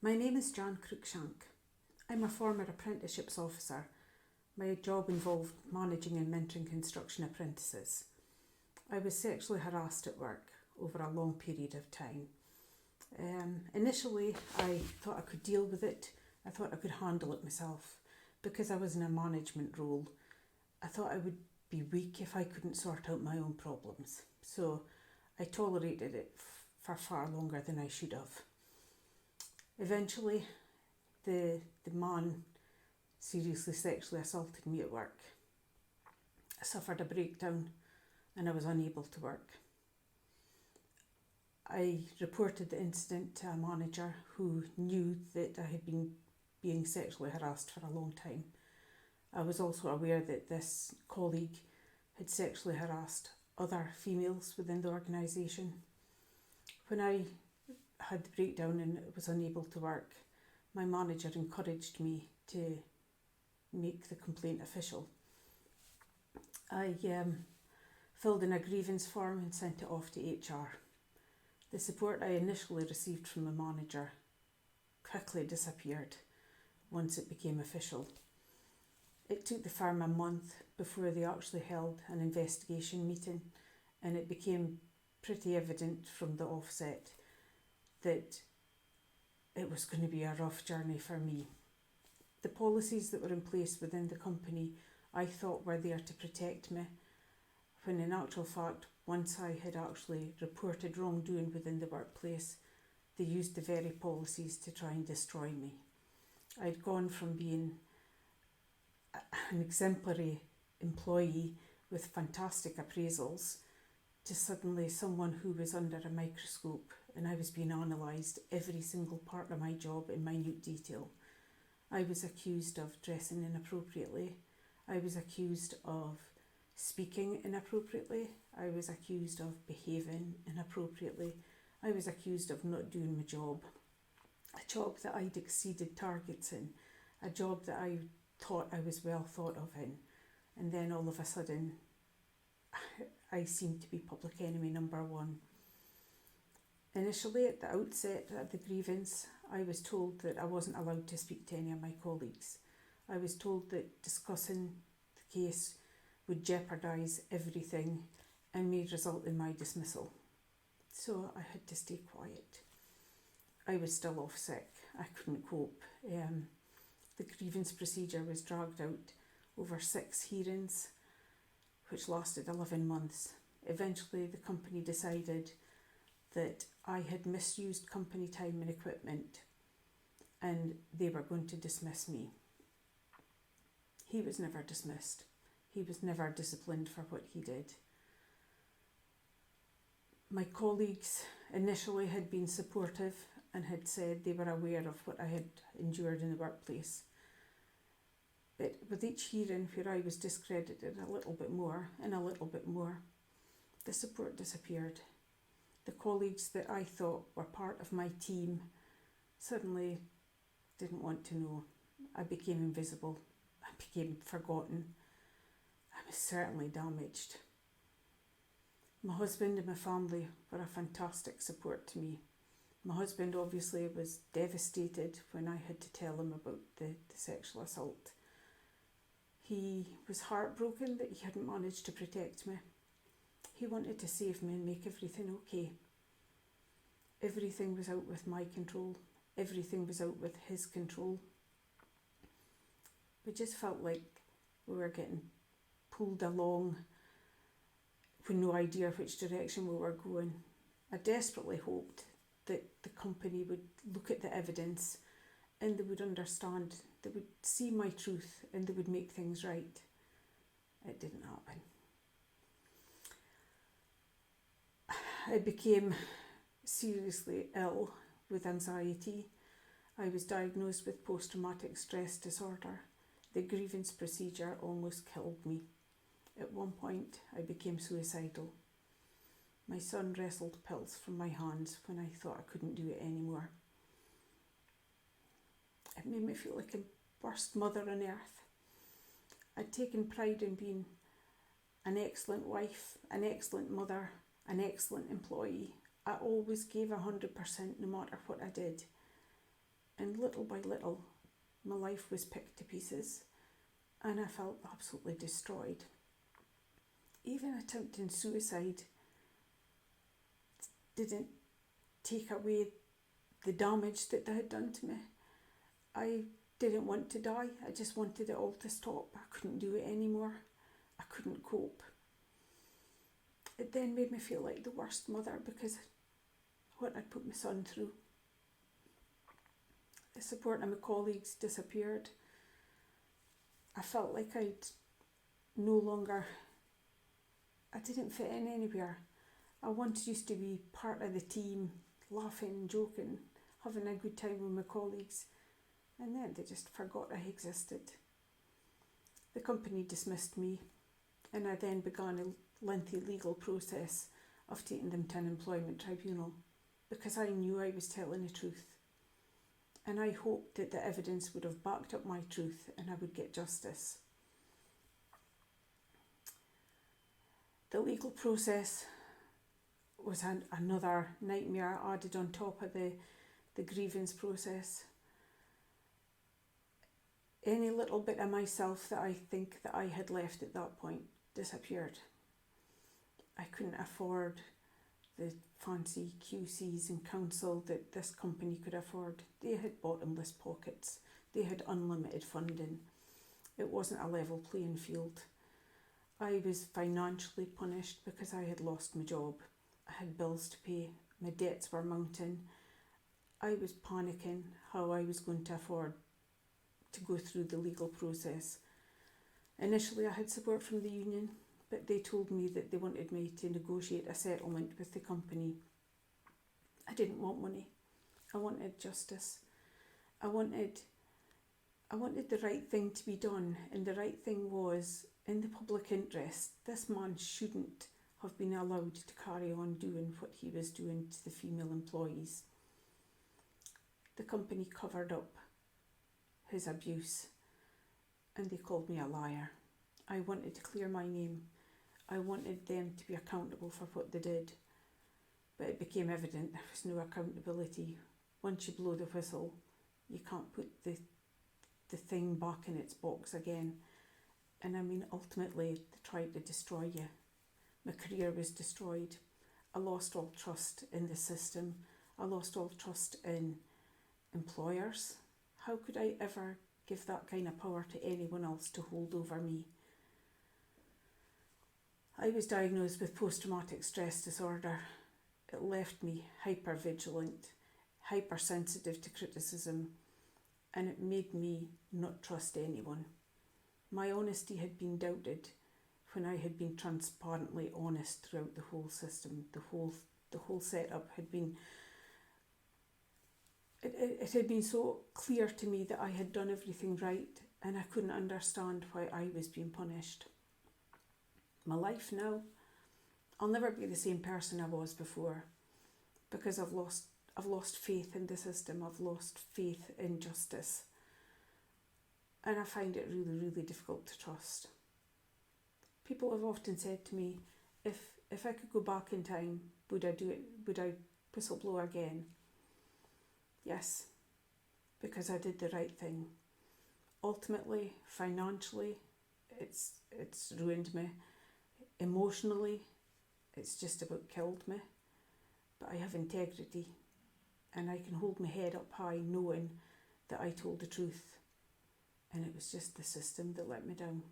My name is Jan Cruikshank. I'm a former apprenticeships officer. My job involved managing and mentoring construction apprentices. I was sexually harassed at work over a long period of time. Initially, I thought I could deal with it. I thought I could handle it myself. Because I was in a management role, I thought I would be weak if I couldn't sort out my own problems. So I tolerated it for far longer than I should have. Eventually, the man seriously sexually assaulted me at work. I suffered a breakdown and I was unable to work. I reported the incident to a manager who knew that I had been being sexually harassed for a long time. I was also aware that this colleague had sexually harassed other females within the organisation. When I had the breakdown and was unable to work, my manager encouraged me to make the complaint official. I filled in a grievance form and sent it off to HR. The support I initially received from the manager quickly disappeared once it became official. It took the firm a month before they actually held an investigation meeting, and it became pretty evident from the offset that it was going to be a rough journey for me. The policies that were in place within the company I thought were there to protect me, when in actual fact, once I had actually reported wrongdoing within the workplace, they used the very policies to try and destroy me. I'd gone from being an exemplary employee with fantastic appraisals to suddenly someone who was under a microscope, and I was being analysed every single part of my job in minute detail. I was accused of dressing inappropriately. I was accused of speaking inappropriately. I was accused of behaving inappropriately. I was accused of not doing my job. A job that I'd exceeded targets in. A job that I thought I was well thought of in. And then all of a sudden, I seemed to be public enemy number one. Initially, at the outset of the grievance, I was told that I wasn't allowed to speak to any of my colleagues. I was told that discussing the case would jeopardise everything and may result in my dismissal. So I had to stay quiet. I was still off sick. I couldn't cope. The grievance procedure was dragged out over 6 hearings, which lasted 11 months. Eventually, the company decided that I had misused company time and equipment, and they were going to dismiss me. He was never dismissed. He was never disciplined for what he did. My colleagues initially had been supportive and had said they were aware of what I had endured in the workplace. But with each hearing where I was discredited a little bit more and a little bit more, the support disappeared. The colleagues that I thought were part of my team suddenly didn't want to know. I became invisible. I became forgotten. I was certainly damaged. My husband and my family were a fantastic support to me. My husband obviously was devastated when I had to tell him about the sexual assault. He was heartbroken that he hadn't managed to protect me. He wanted to save me and make everything okay. Everything was out with my control. Everything was out with his control. We just felt like we were getting pulled along with no idea which direction we were going. I desperately hoped that the company would look at the evidence and they would understand, they would see my truth and they would make things right. It didn't happen. I became seriously ill with anxiety. I was diagnosed with post-traumatic stress disorder. The grievance procedure almost killed me. At one point, I became suicidal. My son wrestled pills from my hands when I thought I couldn't do it anymore. It made me feel like a worst mother on earth. I'd taken pride in being an excellent wife, an excellent mother, an excellent employee. I always gave 100% no matter what I did. And little by little, my life was picked to pieces and I felt absolutely destroyed. Even attempting suicide didn't take away the damage that they had done to me. I didn't want to die. I just wanted it all to stop. I couldn't do it anymore. I couldn't cope. It then made me feel like the worst mother because what I'd put my son through. The support of my colleagues disappeared. I felt like I didn't fit in anywhere. I once used to be part of the team, laughing, joking, having a good time with my colleagues, and then they just forgot I existed. The company dismissed me, and I then began a lengthy legal process of taking them to an employment tribunal because I knew I was telling the truth. And I hoped that the evidence would have backed up my truth and I would get justice. The legal process was another nightmare added on top of the grievance process. Any little bit of myself that I think that I had left at that point disappeared. I couldn't afford the fancy QCs and counsel that this company could afford. They had bottomless pockets. They had unlimited funding. It wasn't a level playing field. I was financially punished because I had lost my job. I had bills to pay. My debts were mounting. I was panicking how I was going to afford to go through the legal process. Initially, I had support from the union, but they told me that they wanted me to negotiate a settlement with the company. I didn't want money. I wanted justice. I wanted the right thing to be done, and the right thing was, in the public interest, this man shouldn't have been allowed to carry on doing what he was doing to the female employees. The company covered up his abuse, and they called me a liar. I wanted to clear my name. I wanted them to be accountable for what they did, but it became evident there was no accountability. Once you blow the whistle, you can't put the thing back in its box again. And I mean, ultimately, they tried to destroy you. My career was destroyed. I lost all trust in the system. I lost all trust in employers. How could I ever give that kind of power to anyone else to hold over me? I was diagnosed with post-traumatic stress disorder. It left me hyper-vigilant, hypersensitive to criticism, and it made me not trust anyone. My honesty had been doubted when I had been transparently honest throughout the whole system. The whole setup had been... It had been so clear to me that I had done everything right, and I couldn't understand why I was being punished. My life now, I'll never be the same person I was before because I've lost faith in the system. I've lost faith in justice, and I find it really, really difficult to trust. People have often said to me, if I could go back in time, would I do it? Would I whistleblow again? Yes, because I did the right thing. Ultimately, financially, it's ruined me. Emotionally, it's just about killed me. But I have integrity, and I can hold my head up high knowing that I told the truth, and it was just the system that let me down.